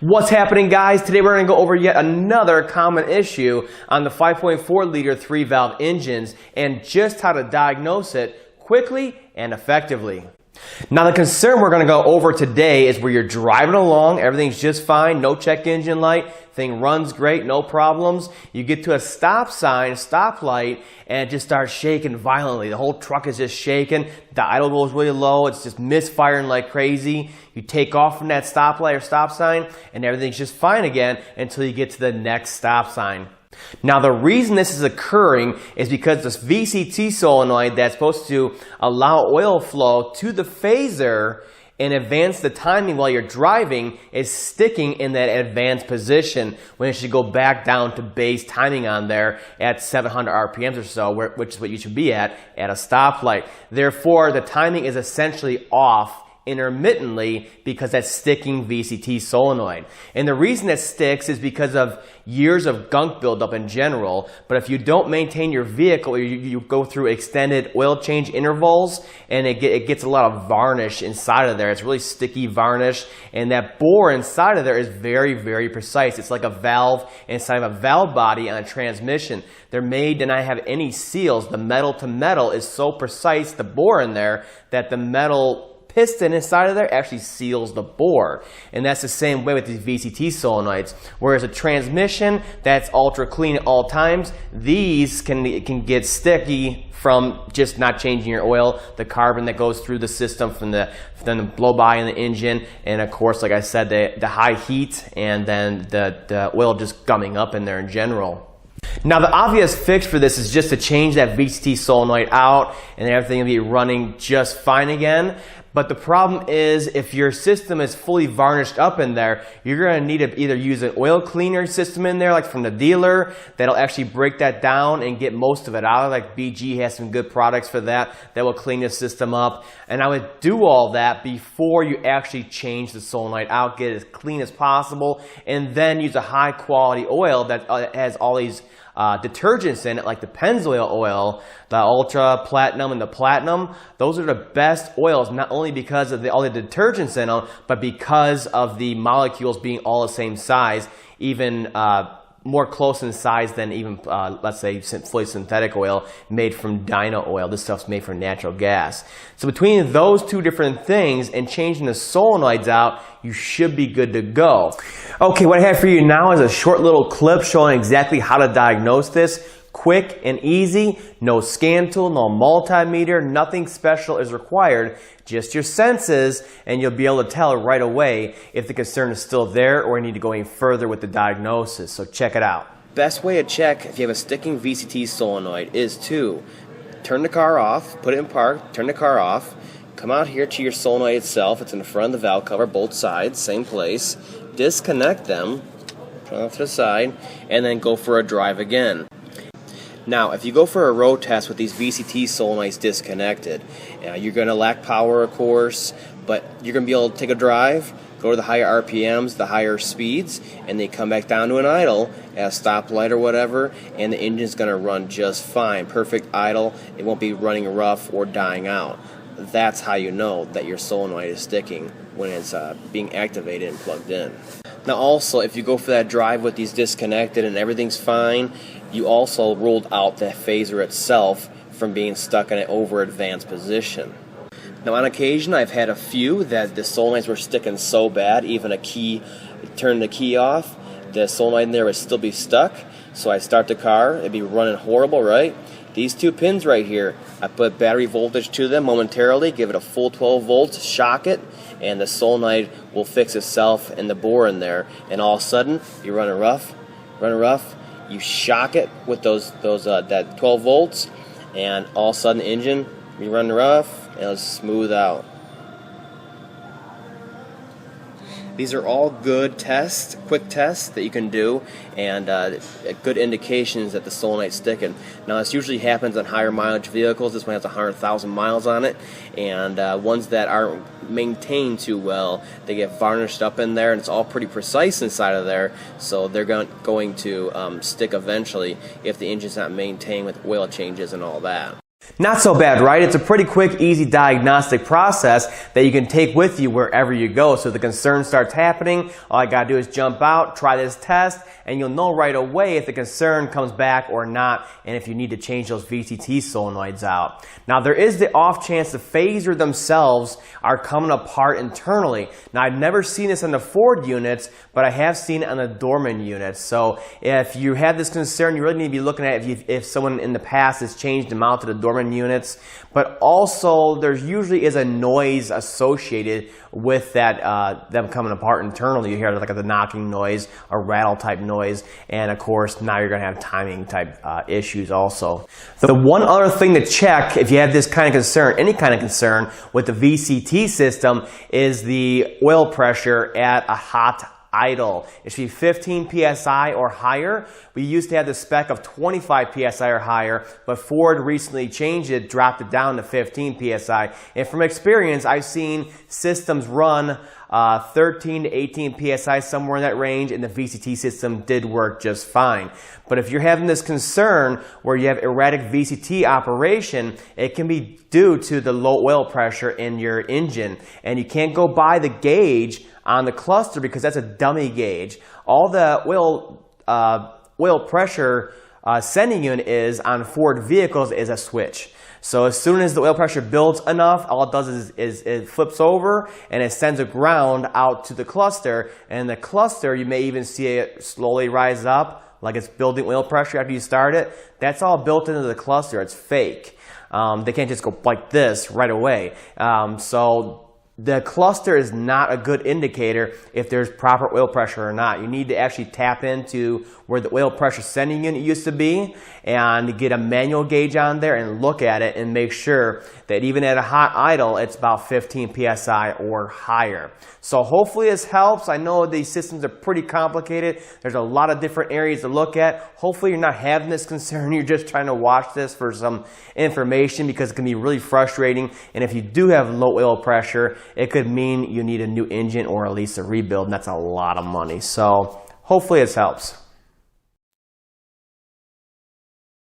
What's happening, guys? Today we're going to go over yet another common issue on the 5.4 liter 3-valve engines and just how to diagnose it quickly and effectively. Now the concern we're going to go over today is where you're driving along, everything's just fine, no check engine light, thing runs great, no problems. You get to a stop sign, stoplight, and it just starts shaking violently. The whole truck is just shaking, the idle goes really low, it's just misfiring like crazy. You take off from that stoplight or stop sign and everything's just fine again until you get to the next stop sign. Now the reason this is occurring is because this VCT solenoid that's supposed to allow oil flow to the phaser and advance the timing while you're driving is sticking in that advanced position when it should go back down to base timing on there at 700 RPMs or so, which is what you should be at a stoplight. Therefore, the timing is essentially off intermittently because that's sticking VCT solenoid. And the reason it sticks is because of years of gunk buildup in general. But if you don't maintain your vehicle, you go through extended oil change intervals and it gets a lot of varnish inside of there. It's really sticky varnish, and that bore inside of there is very, very precise. It's like a valve inside of a valve body on a transmission. They're made to not have any seals. The metal to metal is so precise, the bore in there, that the metal piston inside of there actually seals the bore. And that's the same way with these VCT solenoids. Whereas a transmission that's ultra clean at all times, these can get sticky from just not changing your oil, the carbon that goes through the system from the blow by in the engine, and of course, like I said, the high heat, and then the oil just gumming up in there in general. Now the obvious fix for this is just to change that VCT solenoid out and everything will be running just fine again. But the problem is, if your system is fully varnished up in there, you're going to need to either use an oil cleaner system in there, like from the dealer, that'll actually break that down and get most of it out. Like BG has some good products for that will clean the system up. And I would do all that before you actually change the solenoid out, get it as clean as possible, and then use a high quality oil that has all these detergents in it, like the Pennzoil oil, the Ultra Platinum and the Platinum. Those are the best oils, not only because of all the detergents in them, but because of the molecules being all the same size, even more close in size than even, let's say, fully synthetic oil made from Dyno oil. This stuff's made from natural gas. So between those two different things and changing the solenoids out, you should be good to go. Okay, what I have for you now is a short little clip showing exactly how to diagnose this. Quick and easy, no scan tool, no multimeter, nothing special is required, just your senses, and you'll be able to tell right away if the concern is still there or you need to go any further with the diagnosis. So check it out. Best way to check if you have a sticking VCT solenoid is to turn the car off, put it in park, turn the car off, come out here to your solenoid itself. It's in the front of the valve cover, both sides, same place. Disconnect them, turn off to the side, and then go for a drive again. Now, if you go for a road test with these VCT solenoids disconnected, you're going to lack power, of course, but you're going to be able to take a drive, go to the higher RPMs, the higher speeds, and then come back down to an idle at a stoplight or whatever, and the engine's going to run just fine. Perfect idle. It won't be running rough or dying out. That's how you know that your solenoid is sticking, when it's being activated and plugged in. Now also, if you go for that drive with these disconnected and everything's fine, you also ruled out the phaser itself from being stuck in an over advanced position. Now on occasion I've had a few that the solenoids were sticking so bad, even turn the key off, the solenoid in there would still be stuck. So I start the car, it'd be running horrible, right? These two pins right here, I put battery voltage to them momentarily, give it a full 12 volts, shock it, and the solenoid will fix itself and the bore in there. And all of a sudden, you're running rough, you shock it with that 12 volts, and all of a sudden the engine, you're running rough, and it'll smooth out. These are all good tests, quick tests that you can do, and good indications that the solenoid's sticking. Now this usually happens on higher mileage vehicles. This one has 100,000 miles on it, and ones that aren't maintained too well, they get varnished up in there, and it's all pretty precise inside of there, so they're going to stick eventually if the engine's not maintained with oil changes and all that. Not so bad, right? It's a pretty quick, easy diagnostic process that you can take with you wherever you go. So if the concern starts happening, all I gotta do is jump out, try this test, and you'll know right away if the concern comes back or not, and if you need to change those VCT solenoids out. Now there is the off chance the phaser themselves are coming apart internally. Now I've never seen this on the Ford units, but I have seen it on the Dorman units. So if you have this concern, you really need to be looking at if someone in the past has changed them out to the Dorman units. But also there usually is a noise associated with that them coming apart internally. You hear like the knocking noise, a rattle type noise, and of course now you're going to have timing type issues also. The one other thing to check if you have this kind of concern, any kind of concern with the VCT system, is the oil pressure at a hot idle. It should be 15 psi or higher. We used to have the spec of 25 psi or higher, but Ford recently changed it, dropped it down to 15 psi. And from experience, I've seen systems run 13 to 18 psi, somewhere in that range, and the VCT system did work just fine. But if you're having this concern where you have erratic VCT operation, it can be due to the low oil pressure in your engine. And you can't go by the gauge on the cluster because that's a dummy gauge. All the oil pressure sending unit is on Ford vehicles is a switch. So as soon as the oil pressure builds enough, all it does is it flips over and it sends a ground out to the cluster. And the cluster, you may even see it slowly rise up, like it's building oil pressure after you start it. That's all built into the cluster. It's fake. They can't just go like this right away. So the cluster is not a good indicator if there's proper oil pressure or not. You need to actually tap into where the oil pressure sending unit used to be and get a manual gauge on there and look at it and make sure that even at a hot idle, it's about 15 psi or higher. So hopefully this helps. I know these systems are pretty complicated. There's a lot of different areas to look at. Hopefully you're not having this concern. You're just trying to watch this for some information because it can be really frustrating. And if you do have low oil pressure, it could mean you need a new engine or at least a rebuild, and that's a lot of money. So hopefully this helps.